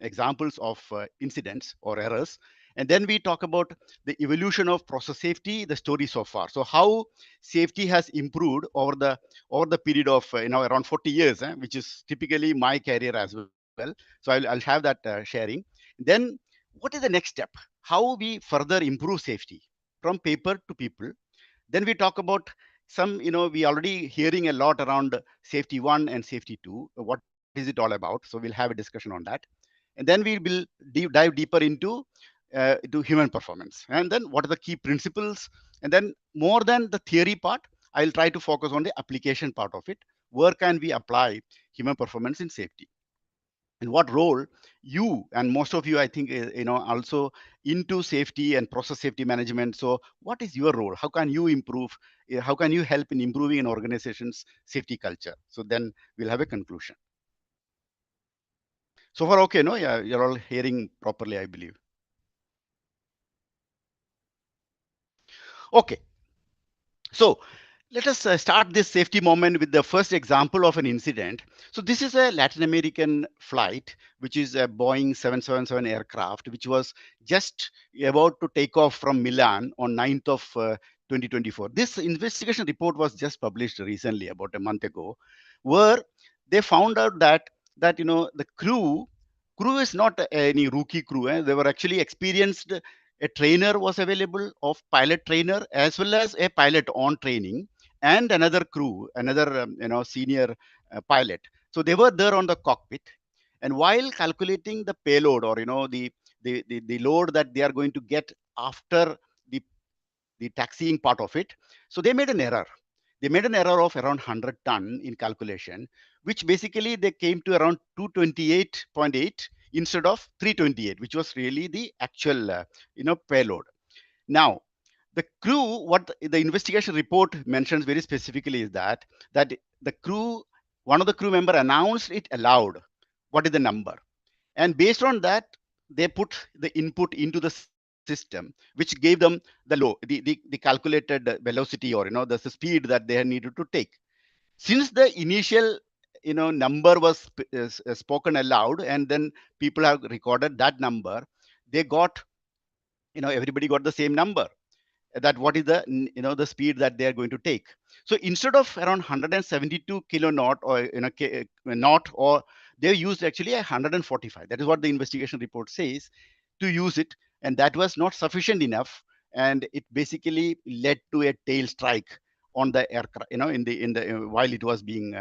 examples of incidents or errors. And then we talk about the evolution of process safety, the story so far. So how safety has improved over the period of around 40 years, which is typically my career as well. So I'll have that sharing. Then what is the next step? How we further improve safety from paper to people. Then we talk about some, we already hearing a lot around safety one and safety two. What is it all about? So we'll have a discussion on that. And then we will dive deeper into human performance. And then what are the key principles? And then more than the theory part, I'll try to focus on the application part of it. Where can we apply human performance in safety? And what role you and most of you, I think, also into safety and process safety management. So what is your role? How can you improve? How can you help in improving an organization's safety culture? So then we'll have a conclusion. So far, okay, no? Yeah, you're all hearing properly, I believe. Okay, so let us start this safety moment with the first example of an incident. So this is a Latin American flight, which is a Boeing 777 aircraft, which was just about to take off from Milan on 9th of 2024. This investigation report was just published recently, about a month ago, where they found out that the crew is not any rookie crew. They were actually experienced. A trainer was available of pilot trainer as well as a pilot on training and another crew, another senior pilot. So they were there on the cockpit, and while calculating the payload, or the load that they are going to get after the the taxiing part of it, so they made an error. They made an error of around 100 ton in calculation, which basically they came to around 228.8 instead of 328, which was really the actual payload. Now, the crew, what the investigation report mentions very specifically is that the crew, one of the crew member announced it aloud. What is the number? And based on that, they put the input into the system, which gave them the calculated velocity, or the speed that they needed to take. Since the initial number was spoken aloud, and then people have recorded that number, they got, everybody got the same number, that what is the the speed that they are going to take. So instead of around 172 kilo knot, or knot, or they used actually 145. That is what the investigation report says, to use it, and that was not sufficient enough, and it basically led to a tail strike on the aircraft, in the while it was being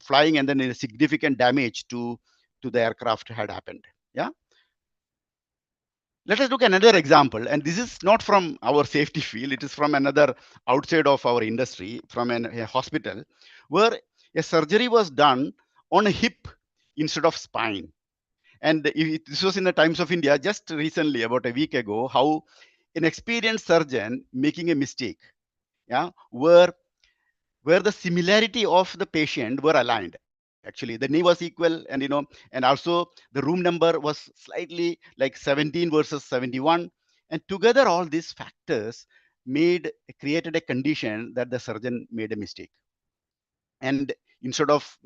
flying, and then a significant damage to the aircraft had happened. Yeah. Let us look at another example, and this is not from our safety field. It is from another, outside of our industry, from a hospital, where a surgery was done on a hip instead of spine. And this was in the Times of India just recently, about a week ago, how an experienced surgeon making a mistake, yeah, where the similarity of the patient were aligned. Actually, the knee was equal, and also the room number was slightly like 17 versus 71. And together, all these factors made created a condition that the surgeon made a mistake. And instead of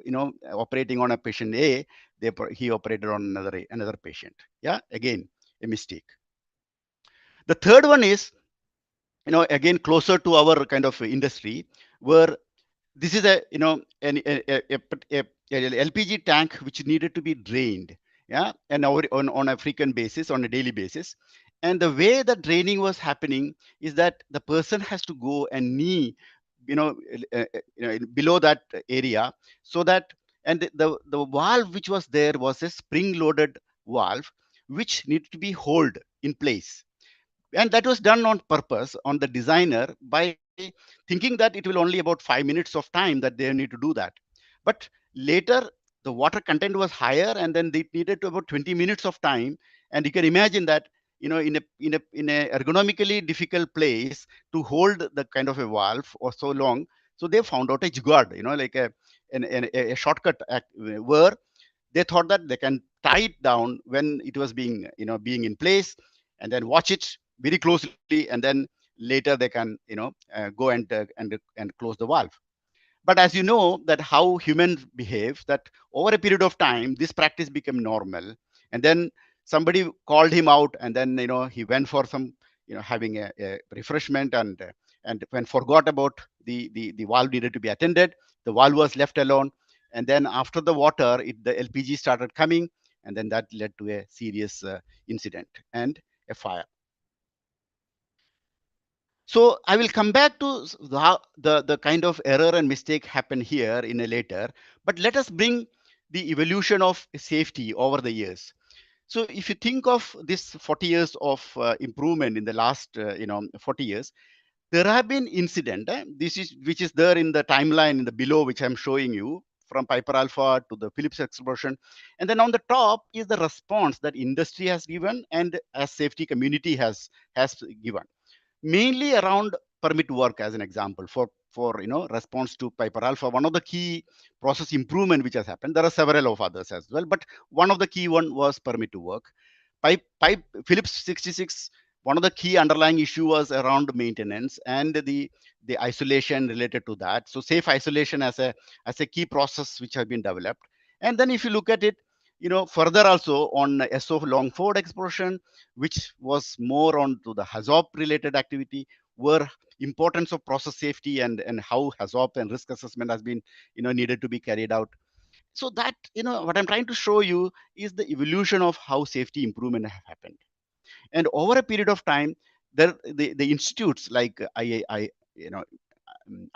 operating on a patient A, he operated on another patient. Yeah, again, a mistake. The third one is, again, closer to our kind of industry, where this is a LPG tank which needed to be drained, yeah, and on a frequent basis, on a daily basis. And the way the draining was happening is that the person has to go and knee, below that area, so that, and the valve which was there was a spring loaded valve which needed to be hold in place. And that was done on purpose on the designer, by thinking that it will only about 5 minutes of time that they need to do that. But later, the water content was higher, and then they needed to about 20 minutes of time. And you can imagine that, in a ergonomically difficult place to hold the kind of a valve for so long. So they found out a jugaad, like a shortcut where they thought that they can tie it down when it was being in place, and then watch it very closely, and then later they can go and close the valve. But as you know that how humans behave, that over a period of time this practice became normal, and then somebody called him out, and then he went for some having a refreshment, and when forgot about the valve needed to be attended, the valve was left alone, and then after the water the LPG started coming, and then that led to a serious incident and a fire. So I will come back to the kind of error and mistake happened here in a later, but let us bring the evolution of safety over the years. So if you think of this 40 years of improvement in the last 40 years, there have been incident. This is which is there in the timeline in the below, which I'm showing you, from Piper Alpha to the Phillips explosion, and then on the top is the response that industry has given and as safety community has given, mainly around permit work. As an example, for response to Piper Alpha, one of the key process improvement which has happened, there are several of others as well, but one of the key one was permit to work. Pipe Phillips 66, one of the key underlying issue was around maintenance and the isolation related to that. So safe isolation as a key process which have been developed. And then if you look at it, further also on SO Longford explosion, which was more on to the HAZOP related activity, where importance of process safety and how HAZOP and risk assessment has been needed to be carried out. So that what I'm trying to show you is the evolution of how safety improvement have happened. And over a period of time, the institutes like I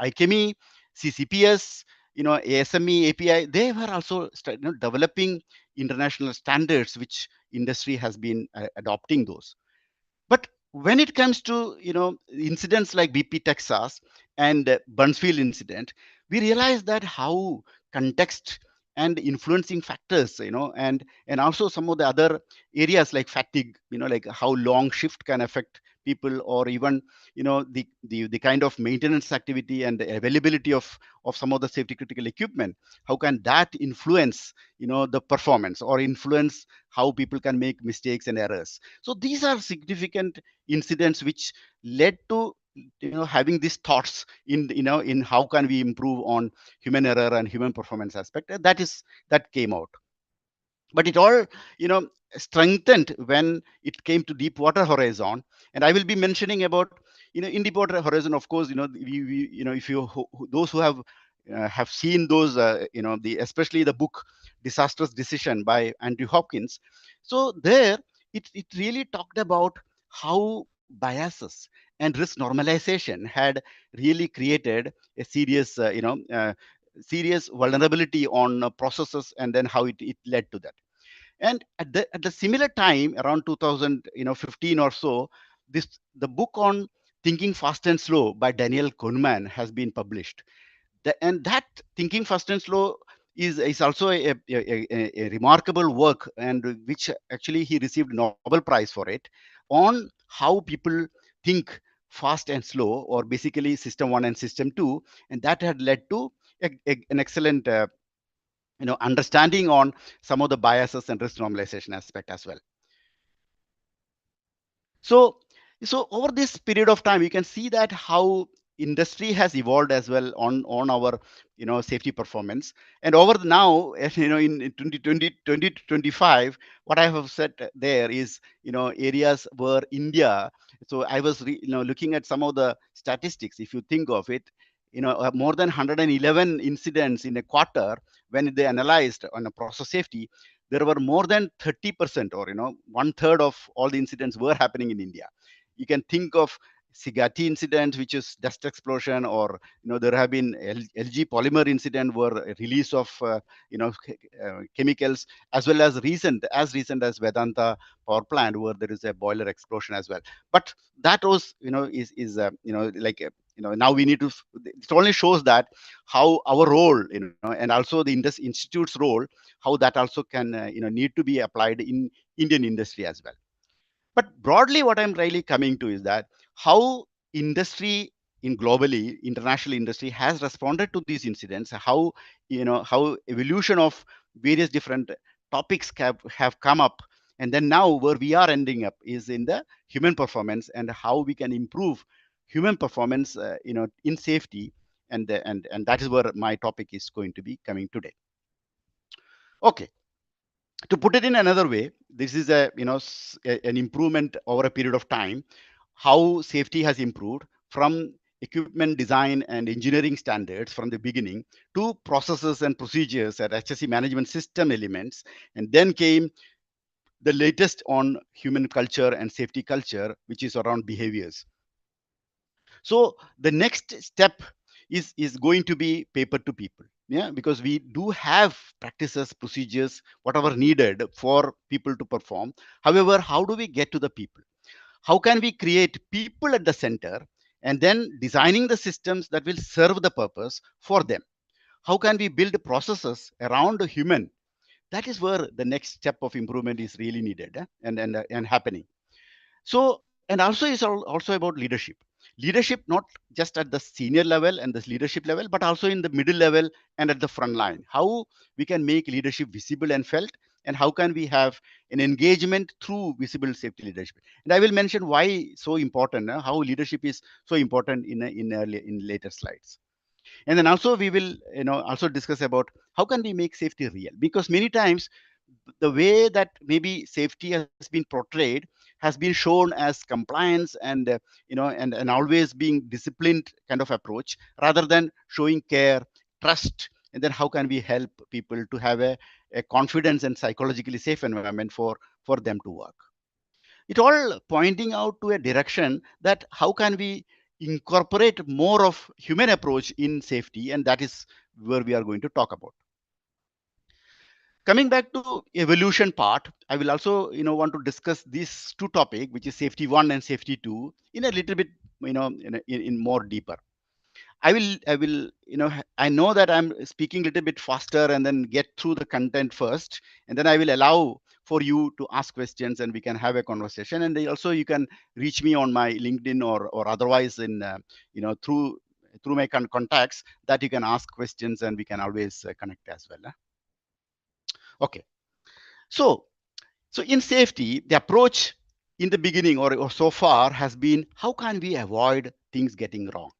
ICHEMI, CCPS, ASME, API, they were also developing international standards, which industry has been adopting those. But when it comes to incidents like BP Texas and Burnsfield incident, we realize that how context and influencing factors, and also some of the other areas like fatigue, like how long shift can affect people, or even the kind of maintenance activity and the availability of some of the safety critical equipment, how can that influence the performance or influence how people can make mistakes and errors. So these are significant incidents which led to having these thoughts in how can we improve on human error and human performance aspect. That came out. But it all strengthened when it came to Deepwater Horizon. And I will be mentioning about in Deepwater Horizon, of course, if you those who have seen those the especially the book Disastrous Decision by Andrew Hopkins. So there it really talked about how biases and risk normalization had really created a serious vulnerability on processes, and then how it led to that. And at the similar time, around 2015 or so, the book on Thinking Fast and Slow by Daniel Kahneman has been published. And that Thinking Fast and Slow is also a remarkable work, and which actually he received Nobel Prize for it, on how people think fast and slow, or basically system one and system two, and that had led to an excellent understanding on some of the biases and risk normalization aspect as well. So so over this period of time, you can see that how industry has evolved as well on our safety performance. And over now, in 2020 2025, what I have said there is areas where India. So I was looking at some of the statistics. If you think of it, more than 111 incidents in a quarter. When they analyzed on a process safety, there were more than 30%, or one third of all the incidents were happening in India. You can think of Sigati incident, which is dust explosion, or there have been LG polymer incident where a release of chemicals, as well as recent as Vedanta power plant, where there is a boiler explosion as well. But that was like now we need to. It only shows that how our role, and also the institute's role, how that also can need to be applied in Indian industry as well. But broadly, what I'm really coming to is that how industry in globally international industry has responded to these incidents, how evolution of various different topics have come up, and then now where we are ending up is in the human performance, and how we can improve human performance in safety. and that is where my topic is going to be coming today. Okay, to put it in another way, this is a an improvement over a period of time, how safety has improved from equipment design and engineering standards from the beginning to processes and procedures at HSE management system elements, and then came the latest on human culture and safety culture, which is around behaviors. So the next step is going to be paper to people. Yeah, because we do have practices, procedures, whatever needed for people to perform. However, how do we get to the people? How can we create people at the center and then designing the systems that will serve the purpose for them? How can we build processes around the human? That is where the next step of improvement is really needed, and happening. So, and also is also about leadership. Leadership not just at the senior level and the leadership level, but also in the middle level and at the front line. How we can make leadership visible and felt, and how can we have an engagement through visible safety leadership. And I will mention why so important, how leadership is so important in later slides. And then also we will also discuss about how can we make safety real, because many times the way that maybe safety has been portrayed has been shown as compliance and and always being disciplined kind of approach, rather than showing care, trust, and then how can we help people to have a confidence and psychologically safe environment for them to work. It all pointing out to a direction that how can we incorporate more of human approach in safety, and that is where we are going to talk about. Coming back to evolution part, I will also want to discuss these two topic, which is safety 1 and safety 2, in a little bit in more deeper. I will I know that I'm speaking a little bit faster and then get through the content first, and then I will allow for you to ask questions and we can have a conversation. And then also you can reach me on my LinkedIn or otherwise in through my contacts, that you can ask questions and we can always connect as well. Okay, so in safety, the approach in the beginning or so far has been how can we avoid things getting wrong.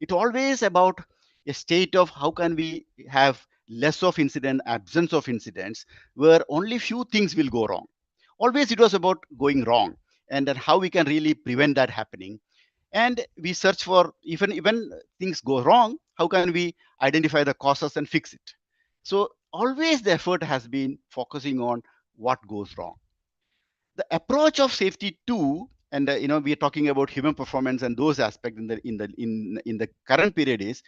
It's always about a state of how can we have less of incident, absence of incidents, where only few things will go wrong. Always it was about going wrong, and then how we can really prevent that happening. And we search for even things go wrong, how can we identify the causes and fix it. So always the effort has been focusing on what goes wrong. The approach of safety too, and we are talking about human performance and those aspects in the current period, is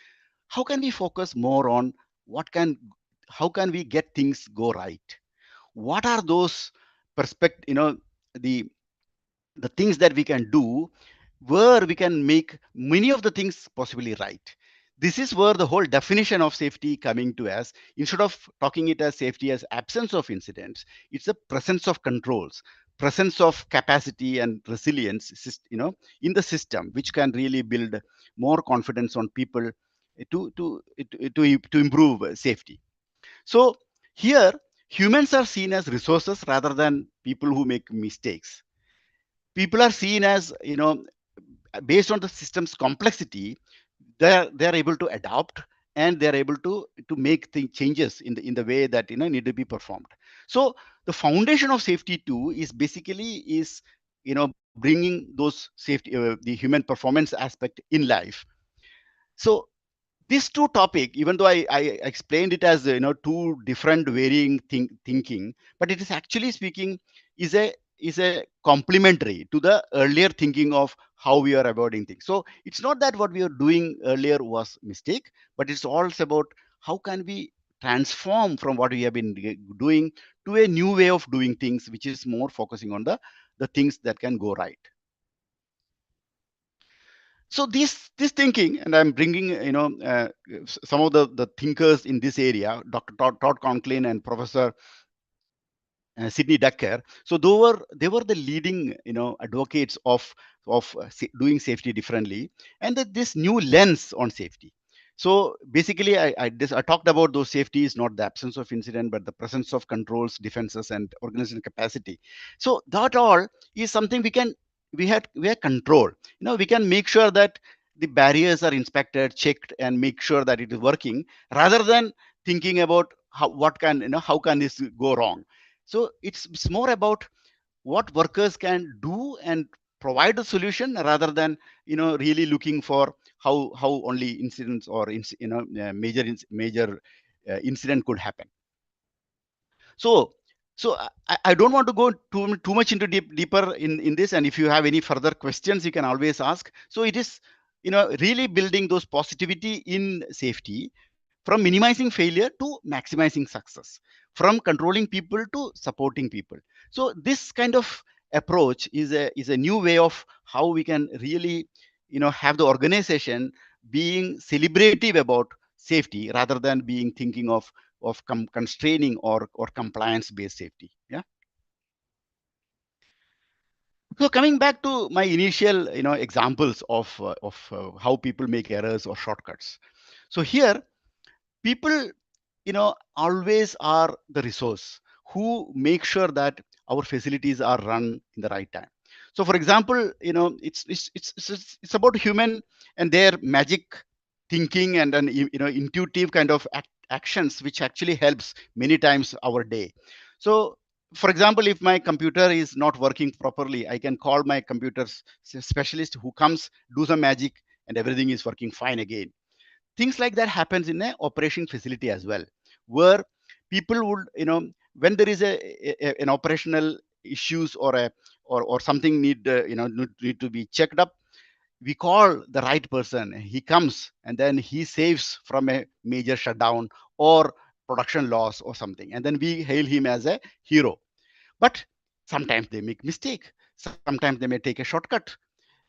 how can we focus more on what can how can we get things go right. What are those perspective, the the things that we can do where we can make many of the things possibly right. This is where the whole definition of safety coming to us. Instead of talking it as safety as absence of incidents, it's a presence of controls, presence of capacity and resilience, in the system, which can really build more confidence on people to improve safety. So here, humans are seen as resources rather than people who make mistakes. People are seen as, based on the system's complexity, they're able to adapt, and they're able to make the changes in the way that need to be performed. So the foundation of safety too is basically is bringing those safety, the human performance aspect in life. So these two topic, even though I explained it as two different varying thinking, but it is actually speaking is a complementary to the earlier thinking of how we are avoiding things. So it's not that what we were doing earlier was mistake, but it's also about how can we transform from what we have been doing to a new way of doing things, which is more focusing on the things that can go right. So this thinking, and I'm bringing some of the thinkers in this area, Dr. Todd Conklin and Professor Sidney Dekker. So they were the leading advocates of doing safety differently, and this new lens on safety. So basically, I talked about those safety is not the absence of incident, but the presence of controls, defenses, and organizational capacity. So that all is something we have control. We can make sure that the barriers are inspected, checked, and make sure that it is working, rather than thinking about what can, how can this go wrong. So it's more about what workers can do and provide a solution, rather than really looking for how only incidents or major incident could happen. So I don't want to go too much into deeper in this. And if you have any further questions, you can always ask. So it is really building those positivity in safety, from minimizing failure to maximizing success, from controlling people to supporting people. So this kind of approach is a new way of how we can really have the organization being celebrative about safety, rather than being thinking of constraining or compliance based safety. Yeah. So coming back to my initial examples of how people make errors or shortcuts. So here, people always are the resource who make sure that our facilities are run in the right time. So for example, it's about human and their magic thinking, and then intuitive kind of actions, which actually helps many times our day. So for example, if my computer is not working properly, I can call my computer specialist, who comes, do some magic, and everything is working fine again. Things like that happens in a operation facility as well, where people would, when there is an operational issues, or a or something need to be checked up, we call the right person, he comes, and then he saves from a major shutdown or production loss or something, and then we hail him as a hero. But sometimes they make mistake, sometimes they may take a shortcut,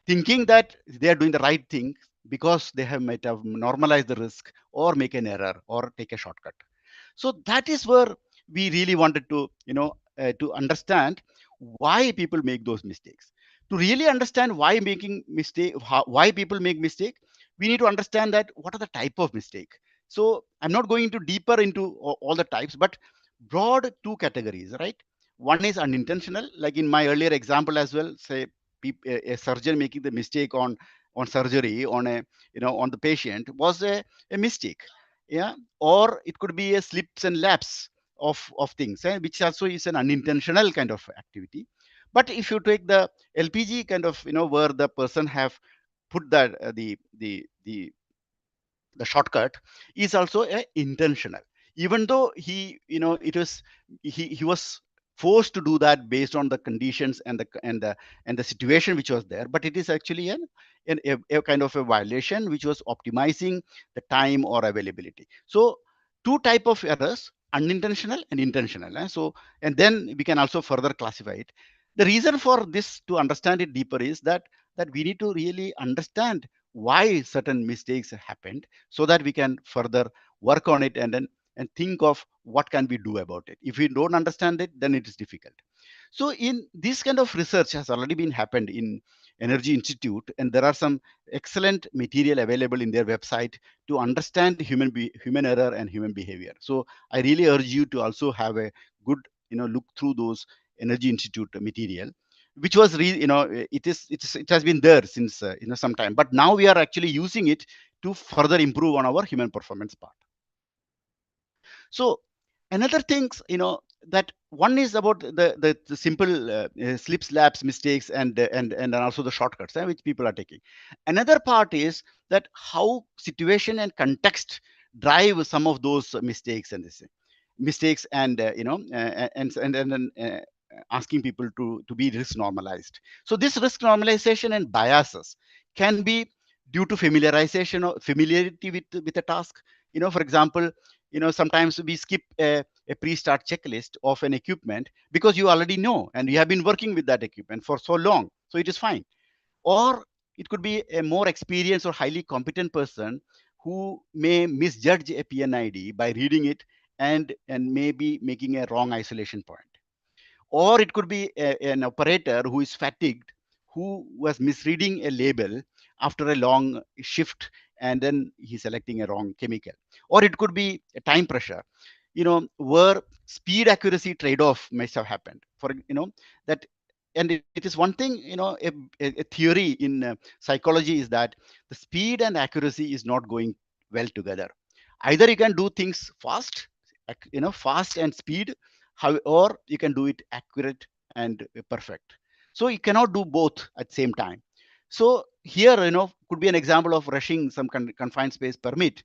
thinking that they are doing the right thing, because they have might have normalized the risk, or make an error, or take a shortcut. So that is where we really wanted to to understand why people make those mistakes. To really understand why making mistake, why people make mistake, we need to understand that what are the type of mistake. So I'm not going into deeper into all the types, but broad two categories, right? One is unintentional, like in my earlier example as well. Say a surgeon making the mistake on surgery on a on the patient was a mistake. Yeah. Or it could be a slips and laps of things, which also is an unintentional kind of activity. But if you take the LPG kind of, where the person have put that the shortcut, is also intentional, even though he was forced to do that based on the conditions and the situation which was there. But it is actually a kind of a violation which was optimizing the time or availability. So two type of errors, unintentional and intentional, so, and then we can also further classify it. The reason for this, to understand it deeper, is that we need to really understand why certain mistakes happened, so that we can further work on it, and think of what can we do about it. If we don't understand it, then it is difficult. So in this kind of research has already been happened in Energy Institute, and there are some excellent material available in their website to understand human error and human behavior. So I really urge you to also have a good look through those Energy Institute material, which was it has been there since some time, but now we are actually using it to further improve on our human performance part. So another things, that one is about the simple slips, laps, mistakes, and also the shortcuts, which people are taking. Another part is that how situation and context drive some of those mistakes, and this mistakes, and asking people to be risk normalized. So this risk normalization and biases can be due to familiarity with a task. For example, sometimes we skip a pre-start checklist of an equipment because you already know and you have been working with that equipment for so long, so it is fine. Or it could be a more experienced or highly competent person who may misjudge a PNID by reading it and maybe making a wrong isolation point. Or it could be an operator who is fatigued, who was misreading a label after a long shift, and then he's selecting a wrong chemical. Or it could be a time pressure, where speed accuracy trade-off must have happened, for that and it is one thing, a theory in psychology is that the speed and accuracy is not going well together. Either you can do things fast, fast and speed, how, or you can do it accurate and perfect. So you cannot do both at the same time. So here, could be an example of rushing some confined space permit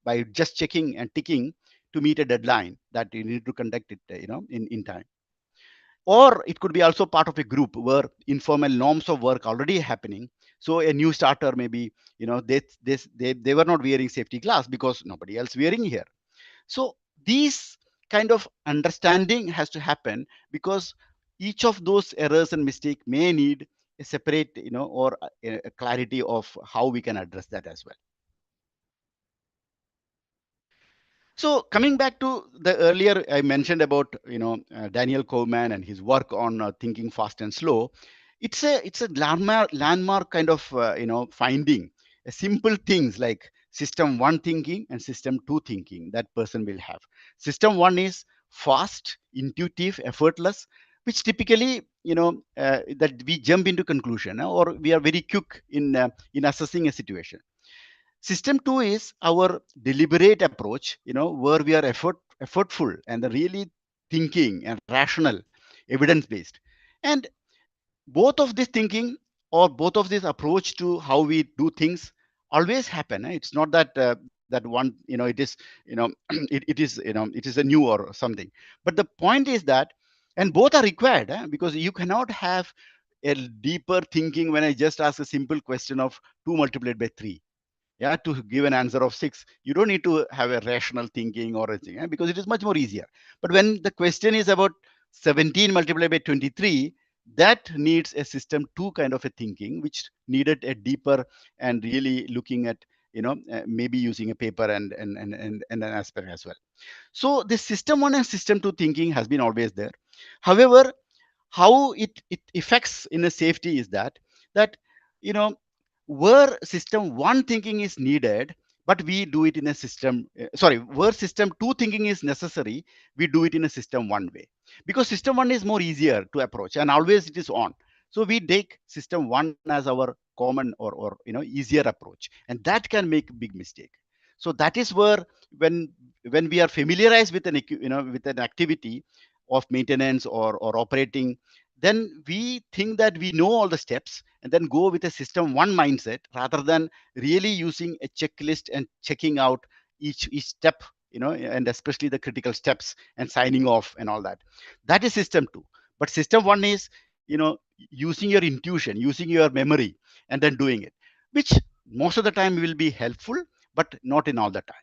by just checking and ticking to meet a deadline that you need to conduct it, in time. Or it could be also part of a group where informal norms of work already happening. So a new starter maybe, they were not wearing safety glass because nobody else wearing here. So these kind of understanding has to happen, because each of those errors and mistake may need a separate, or a clarity of how we can address that as well. So coming back to the earlier, I mentioned about, Daniel Kahneman and his work on thinking fast and slow. It's a landmark kind of, finding a simple things like system one thinking and system two thinking that person will have. System one is fast, intuitive, effortless, which typically, that we jump into conclusion, or we are very quick in assessing a situation. System two is our deliberate approach, where we are effortful and really thinking and rational, evidence based. And both of this thinking, or both of this approach to how we do things, always happen. It's not that that one, it is, it is, it is a new or something. But the point is that, and both are required, because you cannot have a deeper thinking when I just ask a simple question of 2 multiplied by 3, yeah, to give an answer of 6. You don't need to have a rational thinking or anything, because it is much more easier. But when the question is about 17 multiplied by 23, that needs a system 2 kind of a thinking, which needed a deeper and really looking at, maybe using a paper and an aspect as well. So the system 1 and system 2 thinking has been always there. However, how it affects in a safety is that you know where system one thinking is needed, but we do it in a system, sorry, where system two thinking is necessary, we do it in a system one way, because system one is more easier to approach and always it is on. So we take system one as our common, or easier approach, and that can make big mistake. So that is where, when when we are familiarized with with an activity of maintenance or operating, then we think that we know all the steps and then go with a system one mindset, rather than really using a checklist and checking out each step, and especially the critical steps and signing off and all that. That is system two. But system one is, using your intuition, using your memory, and then doing it, which most of the time will be helpful, but not in all the time.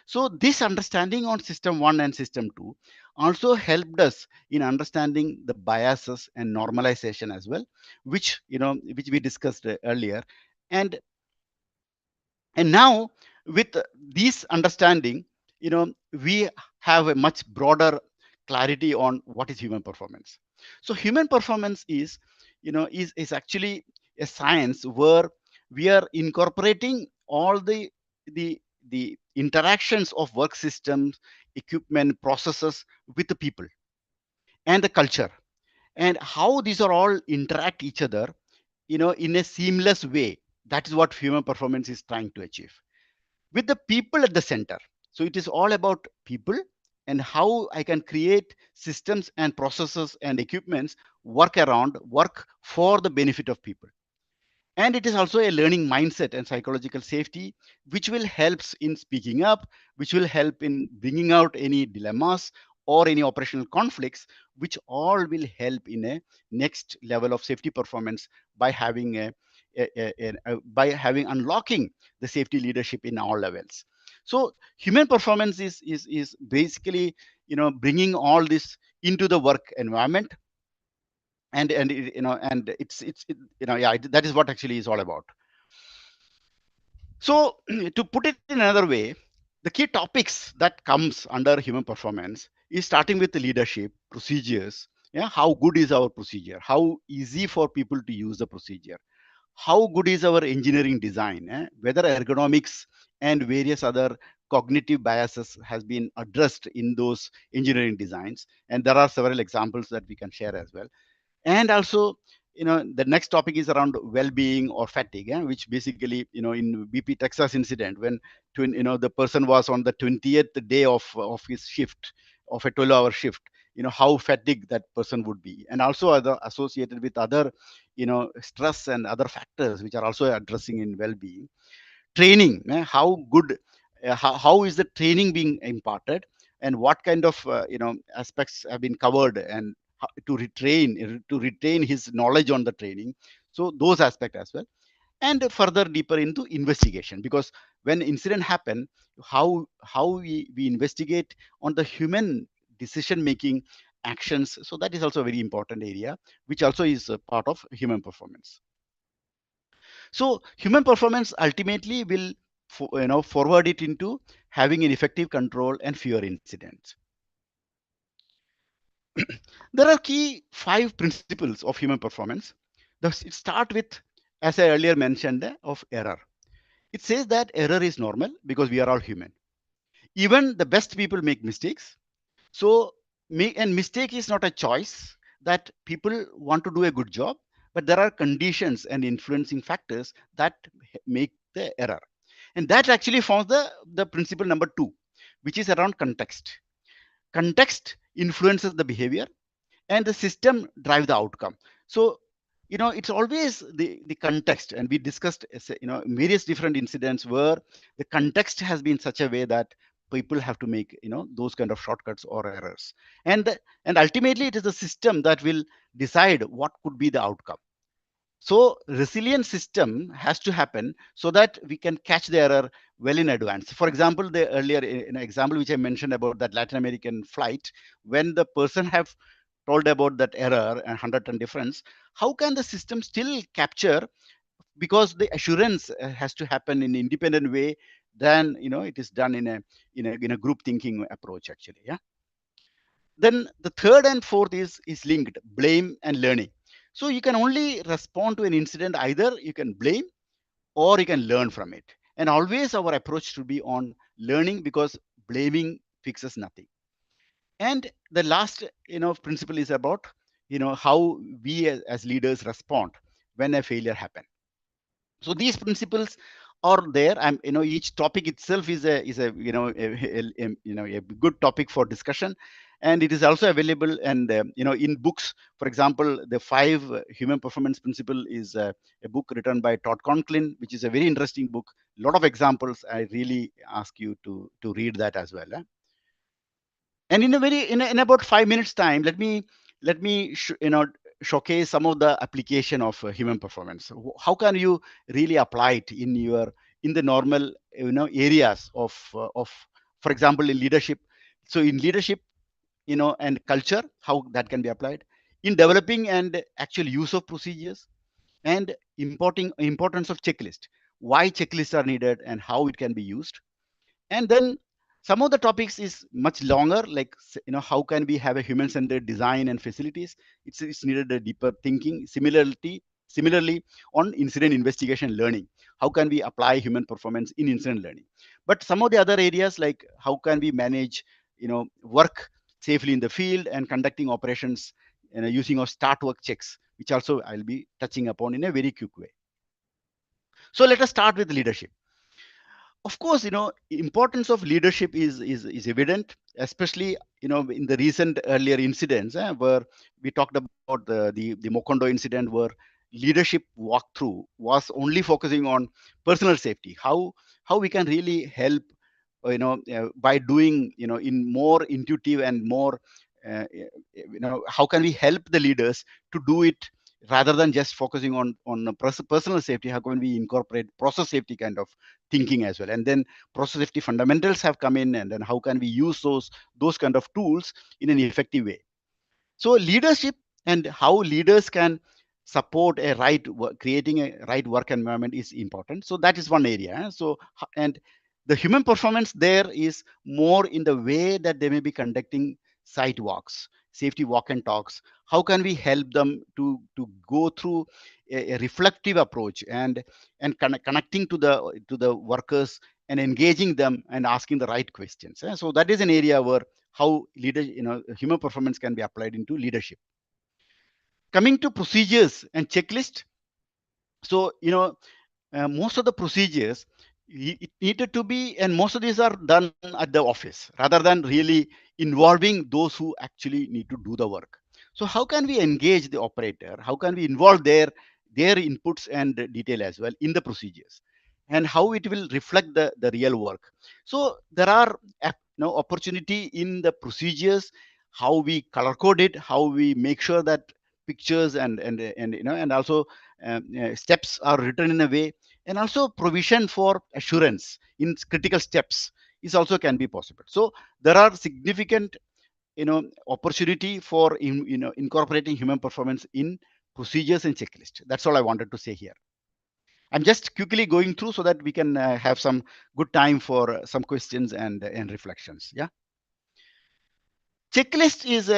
So this understanding on system 1 and system 2 also helped us in understanding the biases and normalization as well, which we discussed earlier. And and now, with this understanding, we have a much broader clarity on what is human performance. So human performance is actually a science where we are incorporating all the interactions of work systems, equipment, processes with the people and the culture, and how these are all interact each other, in a seamless way. That is what human performance is trying to achieve, with the people at the center. So it is all about people, and how I can create systems and processes and equipments work for the benefit of people. And it is also a learning mindset and psychological safety, which will helps in speaking up, which will help in bringing out any dilemmas or any operational conflicts, which all will help in a next level of safety performance by having by having unlocking the safety leadership in all levels. So human performance is basically, bringing all this into the work environment, and and yeah, that is what actually is all about. So to put it in another way, the key topics that comes under human performance is starting with the leadership procedures. Yeah, how good is our procedure, how easy for people to use the procedure, how good is our engineering design, whether ergonomics and various other cognitive biases has been addressed in those engineering designs. And there are several examples that we can share as well. And also, the next topic is around well-being or fatigue, which basically, in BP Texas incident, when the person was on the 20th day of his shift, of a 12-hour shift, how fatigued that person would be, and also other associated with other, stress and other factors which are also addressing in well-being. Training, how good, how is the training being imparted, and what kind of aspects have been covered, and to retain his knowledge on the training. So those aspects as well. And further deeper into investigation, because when incident happen, how we investigate on the human decision making actions. So that is also a very important area, which also is a part of human performance. So human performance ultimately will forward it into having an effective control and fewer incidents. There are key 5 principles of human performance. It start with, as I earlier mentioned, of error. It says that error is normal because we are all human. Even the best people make mistakes. So, and mistake is not a choice, that people want to do a good job, but there are conditions and influencing factors that make the error. And that actually forms the principle number 2, which is around context. Context influences the behavior, and the system drive the outcome. So it's always the context, and we discussed various different incidents where the context has been such a way that people have to make those kind of shortcuts or errors, and ultimately it is the system that will decide what could be the outcome. So resilient system has to happen so that we can catch the error well in advance. For example, the earlier in an example which I mentioned about that Latin American flight, when the person have told about that error and 100-ton difference, how can the system still capture, because the assurance has to happen in an independent way than it is done in a group thinking approach actually. Yeah. Then the third and fourth is linked, blame and learning. So you can only respond to an incident, either you can blame or you can learn from it. And always our approach should be on learning, because blaming fixes nothing. And the last principle is about how we as leaders respond when a failure happens. So these principles are there. Each topic itself is a a good topic for discussion, and it is also available, and in books. For example, the 5 human performance principle is a book written by Todd Conklin, which is a very interesting book. A lot of examples. I really ask you to read that as well. And in about 5 minutes time, let me showcase some of the application of human performance. How can you really apply it in the normal areas of, for example, in leadership. So in leadership, and culture, how that can be applied in developing and actual use of procedures, and importing importance of checklist, why checklists are needed and how it can be used. And then some of the topics is much longer, like how can we have a human centered design and facilities. It's needed a deeper thinking. Similarly, on incident investigation learning, how can we apply human performance in incident learning. But some of the other areas, like how can we manage work safely in the field and conducting operations using our start work checks, which also I'll be touching upon in a very quick way. So let us start with leadership. Of course, importance of leadership is evident, especially in the recent earlier incidents, where we talked about the Mokondo incident, where leadership walkthrough was only focusing on personal safety, how we can really help by doing in more intuitive and more how can we help the leaders to do it, rather than just focusing on personal safety. How can we incorporate process safety kind of thinking as well, and then process safety fundamentals have come in, and then how can we use those kind of tools in an effective way. So leadership and how leaders can support creating a right work environment is important. So that is one area. So and the human performance there is more in the way that they may be conducting site walks, safety walk and talks. How can we help them to go through a reflective approach, and connecting to the workers, and engaging them and asking the right questions. So that is an area where how human performance can be applied into leadership. Coming to procedures and checklist. So, most of the procedures, it needed to be, and most of these are done at the office rather than really involving those who actually need to do the work. So how can we engage the operator? How can we involve their inputs and detail as well in the procedures, and how it will reflect the real work? So there are opportunity in the procedures, how we color code it, how we make sure that pictures and also steps are written in a way, and also provision for assurance in critical steps is also can be possible. So there are significant opportunity for incorporating human performance in procedures and checklist. That's all I wanted to say here. I'm just quickly going through so that we can have some good time for some questions and reflections. Yeah. Checklist is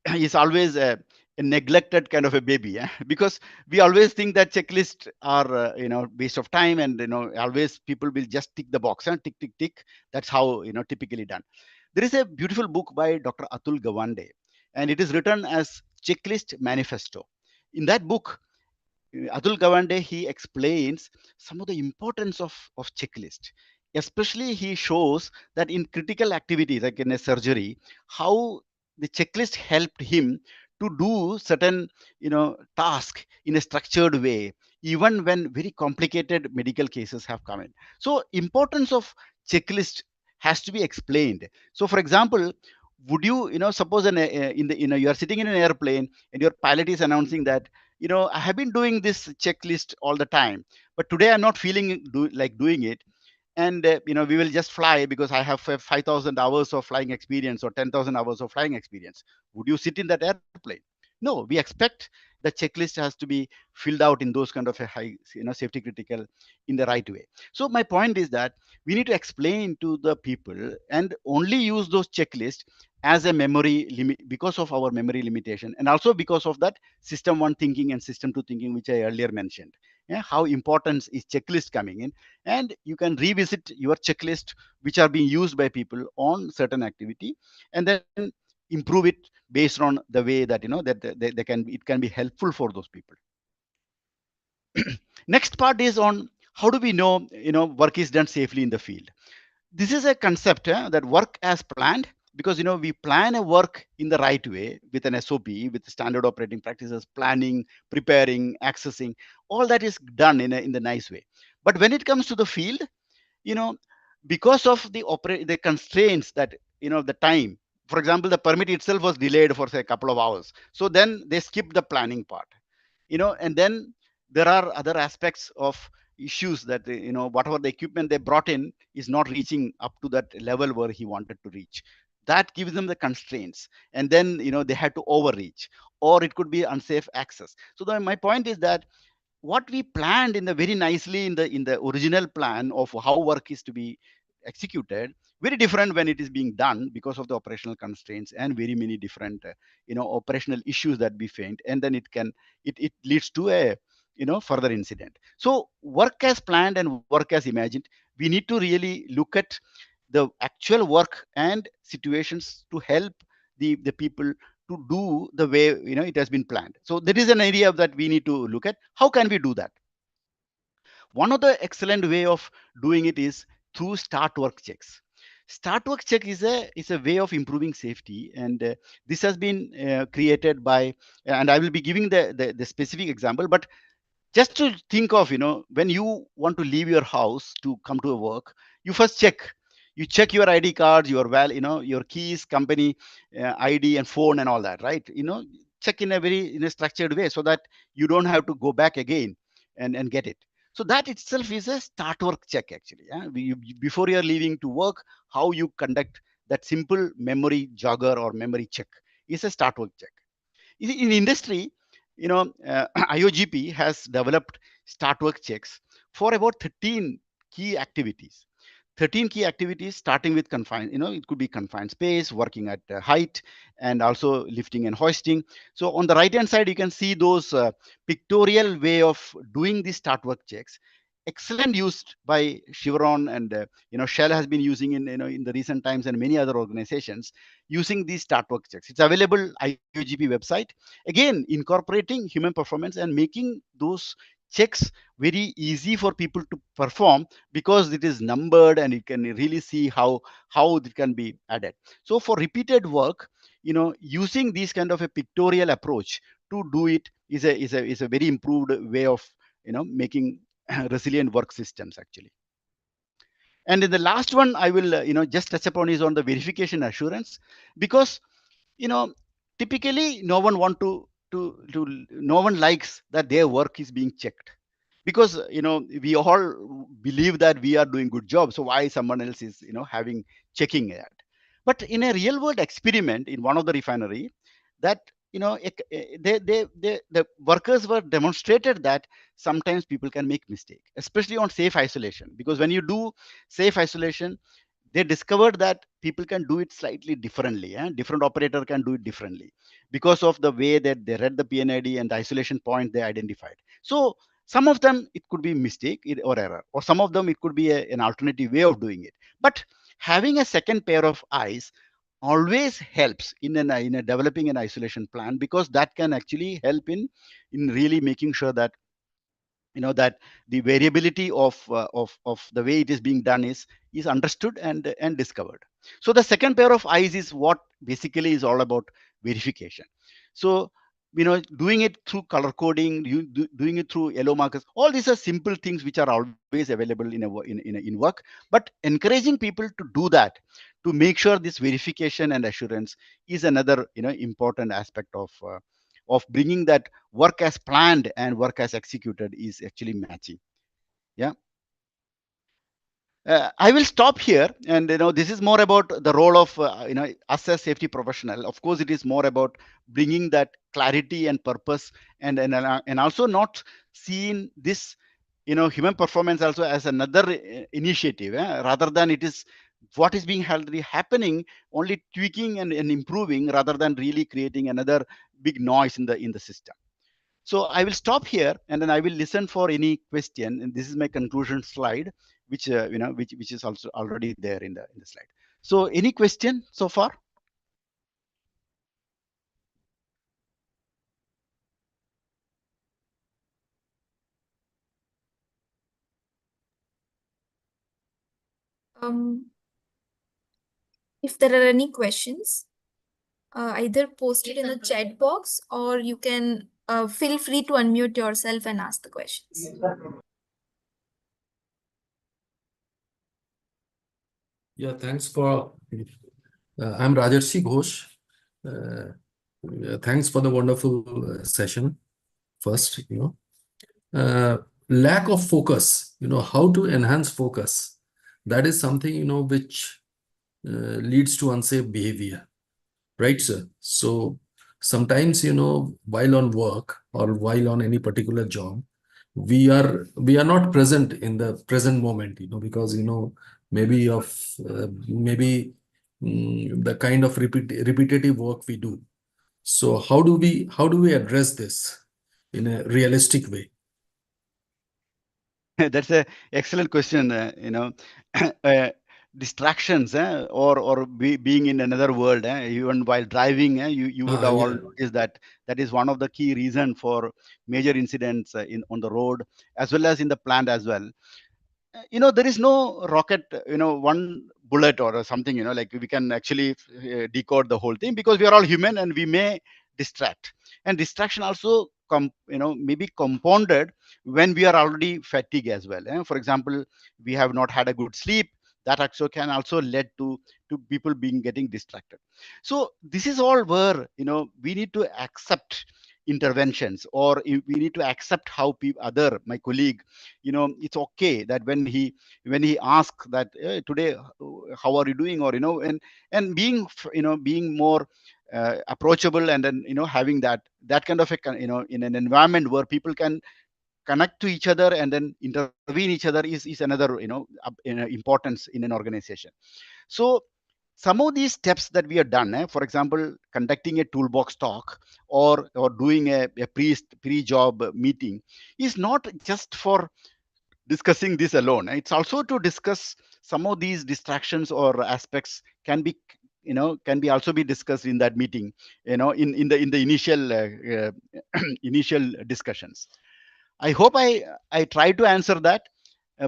is always a neglected kind of a baby, yeah? Because we always think that checklists are waste of time, and always people will just tick the box and tick tick tick. That's how typically done. There is a beautiful book by Dr. Atul Gawande, and it is written as Checklist Manifesto. In that book, Atul Gawande, he explains some of the importance of checklist. Especially, he shows that in critical activities like in a surgery, how the checklist helped him to do certain task in a structured way, even when very complicated medical cases have come in. So, importance of checklist has to be explained. So, for example, would suppose in the you are sitting in an airplane and your pilot is announcing that I have been doing this checklist all the time, but today I'm not feeling like doing it, and we will just fly because I have 5,000 hours of flying experience or 10,000 hours of flying experience. Would you sit in that airplane? No, we expect the checklist has to be filled out in those kind of a high safety critical in the right way. So my point is that we need to explain to the people and only use those checklists as a memory limit, because of our memory limitation, and also because of that system one thinking and system two thinking which I earlier mentioned. Yeah, how important is checklist coming in, and you can revisit your checklist which are being used by people on certain activity, and then improve it based on the way that that they can, it can be helpful for those people. Next part is on how do we know work is done safely in the field. This is a concept that work as planned, because we plan a work in the right way with an SOP, with standard operating practices, planning, preparing, accessing, all that is done in the nice way. But when it comes to the field, you know because of the constraints that the time, for example, the permit itself was delayed for say a couple of hours, so then they skipped the planning part. And then there are other aspects of issues that whatever the equipment they brought in is not reaching up to that level where he wanted to reach. That gives them the constraints, and then they had to overreach, or it could be unsafe access. So my point is that what we planned in the very nicely in the original plan of how work is to be executed, very different when it is being done because of the operational constraints and very many different operational issues that we find, and then it leads to a further incident. So work as planned and work as imagined, we need to really look at the actual work and situations to help the people to do the way it has been planned. So there is an area that we need to look at. How can we do that? One of the excellent way of doing it is through start work checks. Start work check is a way of improving safety, and this has been created by, and I will be giving the specific example, but just to think of when you want to leave your house to come to work, you first check your ID cards, your your keys, company ID and phone and all that, right? Check in a very in a structured way so that you don't have to go back again and get it. So that itself is a start work check actually. Yeah? Before you're leaving to work, how you conduct that simple memory jogger or memory check is a start work check. In industry, IOGP has developed start work checks for about 13 key activities. 13 key activities starting with confined, it could be confined space, working at height, and also lifting and hoisting. So on the right hand side, you can see those pictorial way of doing these start work checks. excellent used by Chevron, and Shell has been using in the recent times, and many other organizations using these start work checks. It's available IOGP website. Again, incorporating human performance and making those checks very easy for people to perform, because it is numbered and you can really see how it can be added. So for repeated work, using this kind of a pictorial approach to do it is a very improved way of making resilient work systems actually. And in the last one, I will just touch upon is on the verification assurance, because you know typically no one likes that their work is being checked, because we all believe that we are doing good job, so why someone else is having checking that. But in a real world experiment in one of the refinery, that the workers were demonstrated that sometimes people can make mistake, especially on safe isolation, because when you do safe isolation, they discovered that people can do it slightly differently. Different operator can do it differently because of the way that they read the PNID and the isolation point they identified. So some of them it could be mistake or error, or some of them it could be an alternative way of doing it. But having a second pair of eyes always helps in a developing an isolation plan, because that can actually help in really making sure that that the variability of the way it is being done is understood and discovered. So the second pair of eyes is what basically is all about verification. So doing it through color coding, doing it through yellow markers, all these are simple things which are always available in work. But encouraging people to do that, to make sure this verification and assurance is another important aspect of bringing that work as planned and work as executed is actually matching. Yeah. I will stop here, and this is more about the role of us as safety professional. Of course, it is more about bringing that clarity and purpose, and also not seeing this human performance also as another initiative, rather than it is what is being happening, only tweaking and improving, rather than really creating another big noise in the system. So I will stop here, and then I will listen for any question. And this is my conclusion slide, which which is also already there in the slide. So any question so far? Um, if there are any questions, either post it in the chat box or you can feel free to unmute yourself and ask the questions. Yeah, thanks for. I'm Rajarshi Ghosh. Thanks for the wonderful session. First, lack of focus. How to enhance focus. That is something which leads to unsafe behavior, right, sir? So sometimes while on work or while on any particular job, we are not present in the present moment, because maybe of maybe the kind of repetitive work we do. So how do we address this in a realistic way? That's a excellent question. uh, Distractions, being in another world, even while driving, you would have all Yeah. noticed that that is one of the key reason for major incidents in on the road, as well as in the plant as well. There is no rocket, one bullet or something, like we can actually decode the whole thing, because we are all human and we may distract. And distraction also maybe compounded when we are already fatigued as well. For example, we have not had a good sleep, that also can also lead to people being getting distracted. So this is all where we need to accept interventions, or we need to accept how other my colleague, it's okay that when he asks that, today how are you doing, or and being more approachable, and then having that kind of a in an environment where people can connect to each other and then intervene each other is another importance in an organization. So some of these steps that we have done, for example, conducting a toolbox talk, or doing a pre-job meeting, is not just for discussing this alone. It's also to discuss some of these distractions or aspects can be, can be also be discussed in that meeting, in the initial initial discussions. I hope I tried to answer that,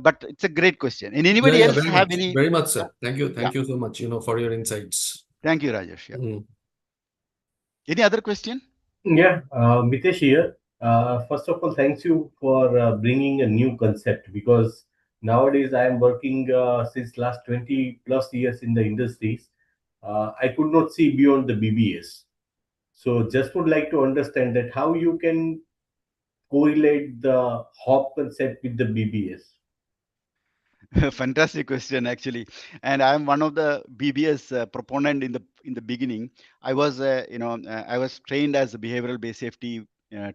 but it's a great question. And Yeah, anybody yeah, else have any? very much, Yeah, sir. Thank you yeah. so much, for your insights. Thank you, Rajesh. Yeah. Mm. Any other question? Yeah, Mitesh here. First of all, thanks you for bringing a new concept, because nowadays I am working since last 20 plus years in the industries. I could not see beyond the BBS. So just would like to understand that how you can correlate the HOP concept with the BBS. Fantastic question, actually. And I'm one of the BBS proponent in the beginning. I was I was trained as a behavioral based safety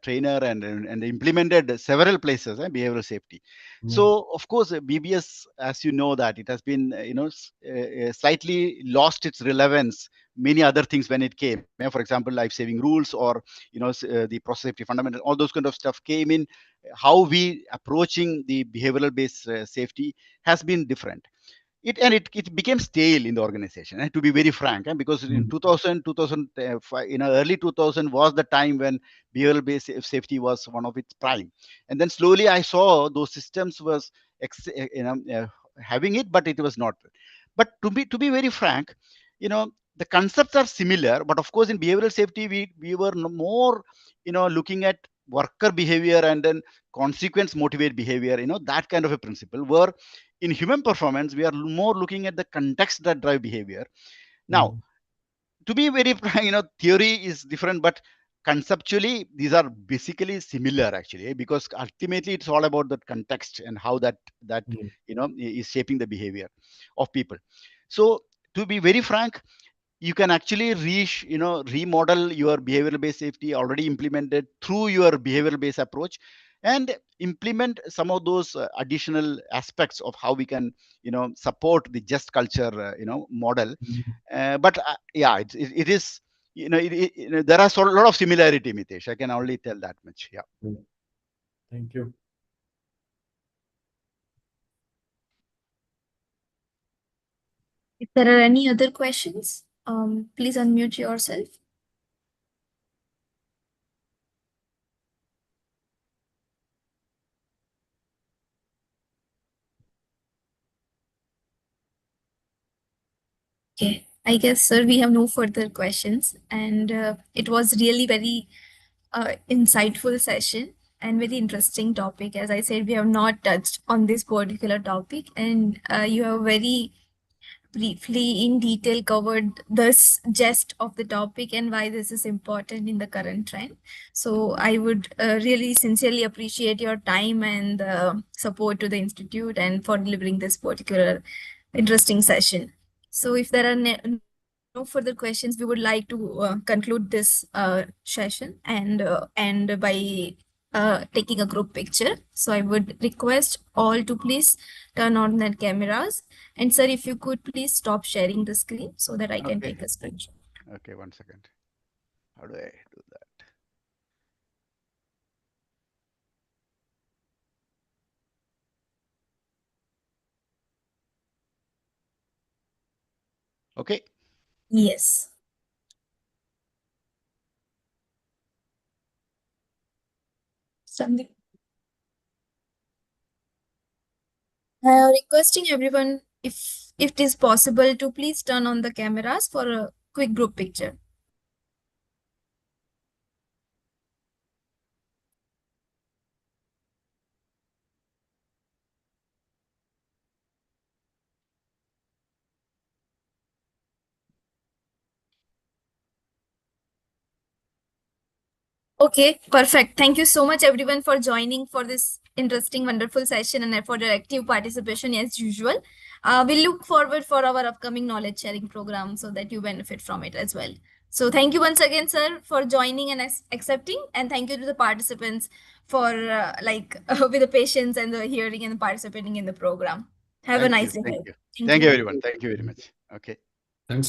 trainer, and implemented several places behavioral safety. So of course, BBS, as you know, that it has been slightly lost its relevance many other things when it came. For example, life saving rules, or the process safety fundamental, all those kind of stuff came in. How we approaching the behavioral based safety has been different. It became stale in the organization, and to be very frank, because in 2000 2005, early 2000 was the time when behavioral based safety was one of its prime. And then slowly I saw those systems was having it, but it was not. But to be very frank, the concepts are similar, but of course in behavioral safety we were more looking at worker behavior, and then consequence motivate behavior, that kind of a principle, where in human performance we are more looking at the context that drive behavior. Now, to be very frank, theory is different, but conceptually these are basically similar, actually, because ultimately it's all about the context and how that is shaping the behavior of people. So to be very frank, you can actually remodel your behavioral based safety already implemented through your behavioral based approach, and implement some of those additional aspects of how we can support the just culture model. But yeah, it is, there are a lot of similarity, Mitesh. I can only tell that much. Yeah. Thank you. If there are any other questions, please unmute yourself. Okay, I guess, sir, we have no further questions, and it was really very insightful session and very interesting topic. As I said, we have not touched on this particular topic, and you have very briefly in detail covered this gist of the topic and why this is important in the current trend. So I would really sincerely appreciate your time and support to the institute and for delivering this particular interesting session. So if there are no further questions, we would like to conclude this session and by taking a group picture. So I would request all to please turn on their cameras. And sir, if you could please stop sharing the screen so that I can Okay. take a screenshot. Okay, 1 second. How do I do that? Okay. Yes. Sandeep. Requesting everyone, if it is possible, to please turn on the cameras for a quick group picture. Okay, perfect. Thank you so much, everyone, for joining for this interesting, wonderful session and for your active participation as usual. We look forward for our upcoming knowledge sharing program so that you benefit from it as well. So thank you once again, sir, for joining and accepting. And thank you to the participants for with the patience and the hearing and participating in the program. Have a Thank nice you. day. Thank you. Thank Thank you. you, everyone. Thank you very much. Okay. Thanks a lot.